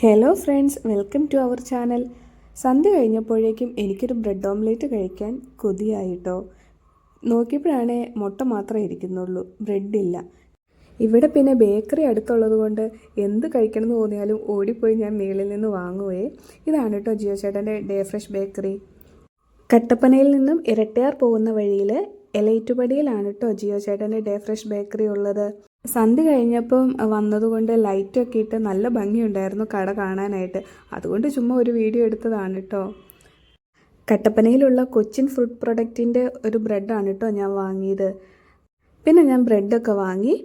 Hello friends, welcome to our channel. സന്ധ്യ കഴിഞ്ഞപ്പോഴേക്കും എനിക്കൊരു ബ്രെഡ് ഓംലേറ്റ് കഴിക്കാൻ കൊതിയായിട്ടോ. നോക്കിയപ്പോഴാണേ മുട്ട മാത്രമേ ഇരിക്കുന്നുള്ളൂ, ബ്രെഡില്ല. ഇവിടെ പിന്നെ ബേക്കറി അടുത്തുള്ളത് കൊണ്ട് എന്ത് കഴിക്കണം എന്ന് തോന്നിയാലും ഓടിപ്പോയി ഞാൻ മേളിൽ നിന്ന് വാങ്ങുവേ. ഇതാണ് കേട്ടോ ജിയോ ചേട്ടൻ്റെ ഡേ ഫ്രഷ് ബേക്കറി. കട്ടപ്പനയിൽ നിന്നും ഇരട്ടയാർ പോകുന്ന വഴിയിൽ എലൈറ്റുപടിയിലാണ് കേട്ടോ ജിയോ ചേട്ടൻ്റെ ഡേ ഫ്രഷ് ബേക്കറി ഉള്ളത്. സന്ധ്യ കഴിഞ്ഞപ്പം വന്നതുകൊണ്ട് ലൈറ്റൊക്കെ ഇട്ട് നല്ല ഭംഗിയുണ്ടായിരുന്നു കട കാണാനായിട്ട്. അതുകൊണ്ട് ചുമ്മാ ഒരു വീഡിയോ എടുത്തതാണ് കേട്ടോ. കട്ടപ്പനയിലുള്ള കൊച്ചിൻ ഫുഡ് പ്രൊഡക്റ്റിൻ്റെ ഒരു ബ്രെഡാണ് കേട്ടോ ഞാൻ വാങ്ങിയത്. പിന്നെ ഞാൻ ബ്രെഡൊക്കെ വാങ്ങി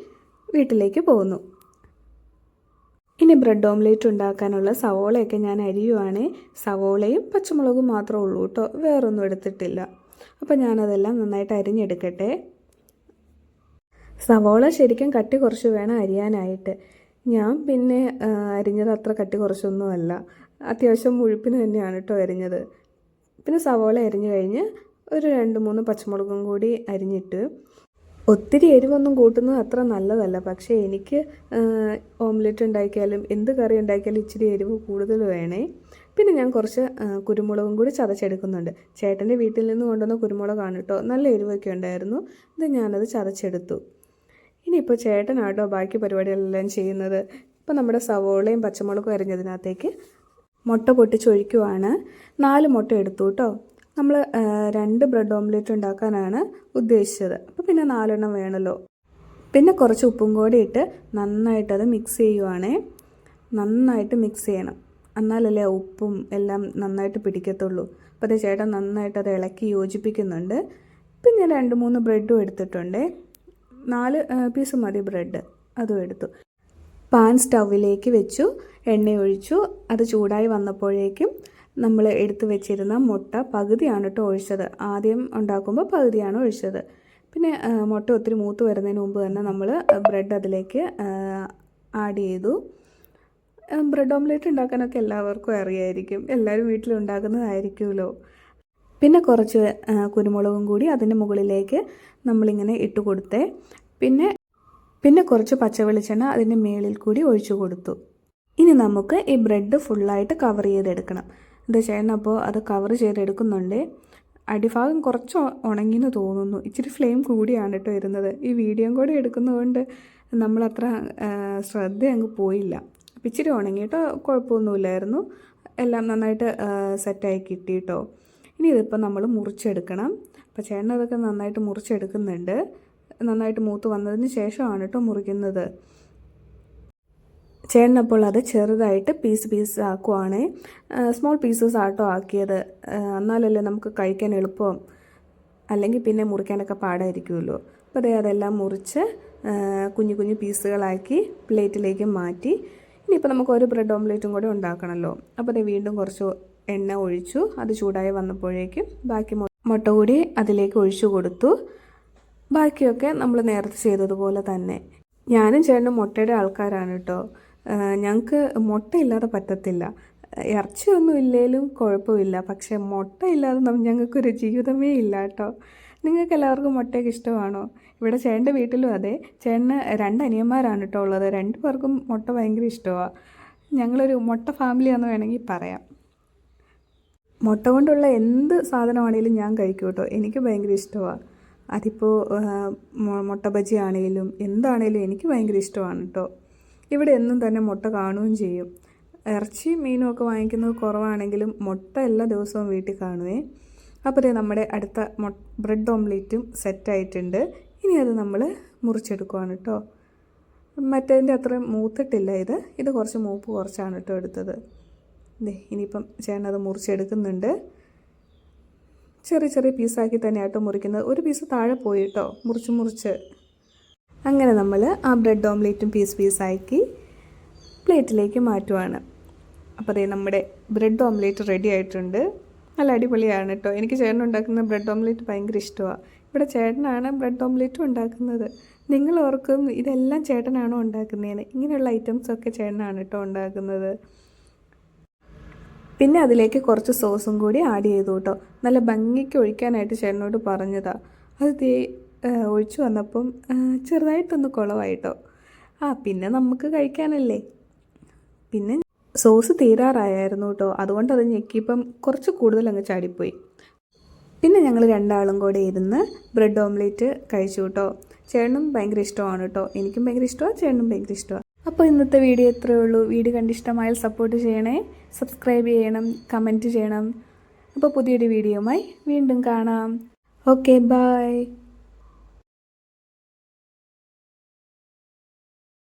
വീട്ടിലേക്ക് പോന്നു. ഇനി ബ്രെഡ് ഓംലേറ്റ് ഉണ്ടാക്കാനുള്ള സവോളയൊക്കെ ഞാൻ അരിയുവാണേ. സവോളയും പച്ചമുളകും മാത്രമേ ഉള്ളൂ കേട്ടോ, വേറൊന്നും എടുത്തിട്ടില്ല. അപ്പോൾ ഞാനതെല്ലാം നന്നായിട്ട് അരിഞ്ഞെടുക്കട്ടെ. സവോള ശരിക്കും കട്ടി കുറച്ച് വേണം അരിയാനായിട്ട്. ഞാൻ പിന്നെ അരിഞ്ഞത് അത്ര കട്ടി കുറച്ചൊന്നുമല്ല, അത്യാവശ്യം മുഴുപ്പിന് തന്നെയാണ് കേട്ടോ അരിഞ്ഞത്. പിന്നെ സവോള അരിഞ്ഞു കഴിഞ്ഞ് ഒരു 2-3 പച്ചമുളകും കൂടി അരിഞ്ഞിട്ട്. ഒത്തിരി എരിവൊന്നും കൂട്ടുന്നത് അത്ര നല്ലതല്ല, പക്ഷേ എനിക്ക് ഓംലെറ്റ് ഉണ്ടാക്കിയാലും എന്ത് കറി ഉണ്ടാക്കിയാലും ഇച്ചിരി എരിവ് കൂടുതൽ വേണേ. പിന്നെ ഞാൻ കുറച്ച് കുരുമുളകും കൂടി ചതച്ചെടുക്കുന്നുണ്ട്. ചേട്ടൻ്റെ വീട്ടിൽ നിന്ന് കൊണ്ടുവന്ന കുരുമുളകാണ് കേട്ടോ, നല്ല എരിവൊക്കെ ഉണ്ടായിരുന്നു. ഇത് ഞാനത് ചതച്ചെടുത്തു. ഇനിയിപ്പോൾ ചേട്ടനാട്ടോ ബാക്കി പരിപാടികളെല്ലാം ചെയ്യുന്നത്. ഇപ്പോൾ നമ്മുടെ സവോളയും പച്ചമുളകും അരിഞ്ഞതിനകത്തേക്ക് മുട്ട പൊട്ടിച്ചൊഴിക്കുവാണ്. 4 മുട്ട എടുത്തു കേട്ടോ. നമ്മൾ 2 ബ്രെഡ് ഓംലെറ്റ് ഉണ്ടാക്കാനാണ് ഉദ്ദേശിച്ചത്, അപ്പോൾ പിന്നെ 4 എണ്ണം വേണമല്ലോ. പിന്നെ കുറച്ച് ഉപ്പും കൂടി ഇട്ട് നന്നായിട്ടത് മിക്സ് ചെയ്യുവാണേ. നന്നായിട്ട് മിക്സ് ചെയ്യണം, എന്നാലല്ലേ ഉപ്പും എല്ലാം നന്നായിട്ട് പിടിക്കത്തുള്ളൂ. അപ്പോൾ അത് ചേട്ടൻ നന്നായിട്ട് ഇളക്കി യോജിപ്പിക്കുന്നുണ്ട്. പിന്നെ 2-3 ബ്രെഡും എടുത്തിട്ടുണ്ട്. 4 പീസ് മതി ബ്രെഡ്, അതും എടുത്തു. പാൻ സ്റ്റൗവിലേക്ക് വെച്ചു, എണ്ണ ഒഴിച്ചു. അത് ചൂടായി വന്നപ്പോഴേക്കും നമ്മൾ എടുത്തു വെച്ചിരുന്ന മുട്ട പകുതിയാണ് കേട്ടോ ഒഴിച്ചത്. ആദ്യം ഉണ്ടാക്കുമ്പോൾ പകുതിയാണ് ഒഴിച്ചത്. പിന്നെ മുട്ട ഒത്തിരി മൂത്ത് വരുന്നതിന് മുമ്പ് തന്നെ നമ്മൾ ബ്രെഡ് അതിലേക്ക് ആഡ് ചെയ്തു. ബ്രെഡ് ഓംലെറ്റ് ഉണ്ടാക്കാനൊക്കെ എല്ലാവർക്കും അറിയായിരിക്കും, എല്ലാവരും വീട്ടിലുണ്ടാക്കുന്നതായിരിക്കുമല്ലോ. പിന്നെ കുറച്ച് കുരുമുളകും കൂടി അതിൻ്റെ മുകളിലേക്ക് നമ്മളിങ്ങനെ ഇട്ട് കൊടുത്തേ. പിന്നെ കുറച്ച് പച്ചവെളിച്ചെണ്ണ അതിൻ്റെ മേളിൽ കൂടി ഒഴിച്ചു കൊടുത്തു. ഇനി നമുക്ക് ഈ ബ്രെഡ് ഫുള്ളായിട്ട് കവർ ചെയ്തെടുക്കണം. എന്താ ചെയ്യണം, അപ്പോൾ അത് കവർ ചെയ്തെടുക്കുന്നുണ്ട്. അടിഭാഗം കുറച്ച് ഉണങ്ങിയെന്ന് തോന്നുന്നു. ഇച്ചിരി ഫ്ലെയിം കൂടിയാണ് കേട്ടോ ഇരുന്നത്. ഈ വീഡിയോയും കൂടി എടുക്കുന്നതുകൊണ്ട് നമ്മളത്ര ശ്രദ്ധ അങ്ങ് പോയില്ല. അപ്പോൾ ഇച്ചിരി ഉണങ്ങിയിട്ടോ കുഴപ്പമൊന്നുമില്ലായിരുന്നു. എല്ലാം നന്നായിട്ട് സെറ്റായി കിട്ടിയിട്ടോ. ഇനി ഇതിപ്പോൾ നമ്മൾ മുറിച്ചെടുക്കണം. അപ്പോൾ ചേട്ടൻ അതൊക്കെ നന്നായിട്ട് മുറിച്ചെടുക്കുന്നുണ്ട്. നന്നായിട്ട് മൂത്ത് വന്നതിന് ശേഷമാണ് കേട്ടോ മുറിക്കുന്നത്. ചേട്ടനപ്പോൾ അത് ചെറുതായിട്ട് പീസ് ആക്കുവാണ്. സ്മോൾ പീസസ് ആട്ടോ ആക്കിയത്, എന്നാലല്ലേ നമുക്ക് കഴിക്കാൻ എളുപ്പം. അല്ലെങ്കിൽ പിന്നെ മുറിക്കാനൊക്കെ പാടായിരിക്കുമല്ലോ. അപ്പോൾ അതെല്ലാം മുറിച്ച് കുഞ്ഞു പീസുകളാക്കി പ്ലേറ്റിലേക്ക് മാറ്റി. ഇനിയിപ്പോൾ നമുക്ക് ഒരു ബ്രെഡ് ഓംലെറ്റും കൂടെ ഉണ്ടാക്കണമല്ലോ. അപ്പോൾ വീണ്ടും കുറച്ച് എണ്ണ ഒഴിച്ചു. അത് ചൂടായി വന്നപ്പോഴേക്കും ബാക്കി മുട്ട കൂടി അതിലേക്ക് ഒഴിച്ചു കൊടുത്തു. ബാക്കിയൊക്കെ നമ്മൾ നേരത്തെ ചെയ്തതുപോലെ തന്നെ. ഞാനും ചേട്ടനും മുട്ടയുടെ ആൾക്കാരാണ് കേട്ടോ. ഞങ്ങൾക്ക് മുട്ട ഇല്ലാതെ പറ്റത്തില്ല. ഇറച്ചിയൊന്നും ഇല്ലെങ്കിലും കുഴപ്പമില്ല, പക്ഷേ മുട്ട ഇല്ലാതെ ഞങ്ങൾക്കൊരു ജീവിതമേ ഇല്ല കേട്ടോ. നിങ്ങൾക്ക് എല്ലാവർക്കും മുട്ടയൊക്കെ ഇഷ്ടമാണോ? ഇവിടെ ചേട്ടൻ്റെ വീട്ടിലും അതെ. ചേട്ടന് 2 അനിയന്മാരാണ് കേട്ടോ ഉള്ളത്. 2 പേർക്കും മുട്ട ഭയങ്കര ഇഷ്ടമാണ്. ഞങ്ങളൊരു മുട്ട ഫാമിലിയാണെന്ന് വേണമെങ്കിൽ പറയാം. മുട്ട കൊണ്ടുള്ള എന്ത് സാധനമാണെങ്കിലും ഞാൻ കഴിക്കും കേട്ടോ. എനിക്ക് ഭയങ്കര ഇഷ്ടമാണ്. അതിപ്പോൾ മുട്ട ബജി ആണെങ്കിലും എന്താണെങ്കിലും എനിക്ക് ഭയങ്കര ഇഷ്ടമാണ് കേട്ടോ. ഇവിടെ എന്നും തന്നെ മുട്ട കാണുകയും ചെയ്യും. ഇറച്ചി മീനും ഒക്കെ വാങ്ങിക്കുന്നത് കുറവാണെങ്കിലും മുട്ട എല്ലാ ദിവസവും വീട്ടിൽ കാണുവേ. അപ്പോൾ നമ്മുടെ അടുത്ത ബ്രെഡ് ഓംലെറ്റും സെറ്റായിട്ടുണ്ട്. ഇനി അത് നമ്മൾ മുറിച്ചെടുക്കുവാണ് കേട്ടോ. മറ്റേതിൻ്റെ അത്രയും മൂത്തിട്ടില്ല. ഇത് കുറച്ച് മൂപ്പ് കുറച്ചാണ് കേട്ടോ എടുത്തത്. ഇനിയിപ്പം ചേട്ടനത് മുറിച്ചെടുക്കുന്നുണ്ട്. ചെറിയ പീസാക്കി തന്നെ ആട്ടോ മുറിക്കുന്നത്. ഒരു പീസ് താഴെ പോയി കേട്ടോ, മുറിച്ച്. അങ്ങനെ നമ്മൾ ആ ബ്രെഡ് ഓംലെറ്റും പീസാക്കി പ്ലേറ്റിലേക്ക് മാറ്റുവാണ്. അപ്പോൾ നമ്മുടെ ബ്രെഡ് ഓംലെറ്റ് റെഡി ആയിട്ടുണ്ട്. നല്ല അടിപൊളിയാണ് കേട്ടോ. എനിക്ക് ചേട്ടൻ ഉണ്ടാക്കുന്ന ബ്രെഡ് ഓംലെറ്റ് ഭയങ്കര ഇഷ്ടമാണ്. ഇവിടെ ചേട്ടനാണ് ബ്രെഡ് ഓംലെറ്റും ഉണ്ടാക്കുന്നത്. നിങ്ങൾ ഓർക്കും ഇതെല്ലാം ചേട്ടനാണോ ഉണ്ടാക്കുന്നതെന്ന്. ഇങ്ങനെയുള്ള ഐറ്റംസൊക്കെ ചേട്ടനാണ് കേട്ടോ ഉണ്ടാക്കുന്നത്. പിന്നെ അതിലേക്ക് കുറച്ച് സോസും കൂടി ആഡ് ചെയ്തു കേട്ടോ. നല്ല ഭംഗിക്ക് ഒഴിക്കാനായിട്ട് ചേട്ടനോട് പറഞ്ഞതാണ്. അത് ഒഴിച്ചു വന്നപ്പം ചെറുതായിട്ടൊന്ന് കുളമായിട്ടോ. പിന്നെ നമുക്ക് കഴിക്കാനല്ലേ. പിന്നെ സോസ് തീരാറായായിരുന്നു കേട്ടോ, അതുകൊണ്ട് അത് ഞെക്കിയപ്പം കുറച്ച് കൂടുതൽ അങ്ങ് ചാടിപ്പോയി. പിന്നെ ഞങ്ങൾ രണ്ടാളും കൂടെ ഇരുന്ന് ബ്രെഡ് ഓംലേറ്റ് കഴിച്ചു കേട്ടോ. ചേട്ടനും ഭയങ്കര ഇഷ്ടമാണ് കേട്ടോ, എനിക്കും ഭയങ്കര ഇഷ്ടമാണ്, ചേട്ടനും ഭയങ്കര ഇഷ്ടമാണ്. അപ്പോൾ ഇന്നത്തെ വീഡിയോ ഇത്രയേ ഉള്ളൂ. വീഡിയോ കണ്ടിഷ്ടമായാൽ സപ്പോർട്ട് ചെയ്യണേ, സബ്സ്ക്രൈബ് ചെയ്യണം, കമൻറ്റ് ചെയ്യണം. അപ്പോൾ പുതിയൊരു വീഡിയോയുമായി വീണ്ടും കാണാം. Okay, by.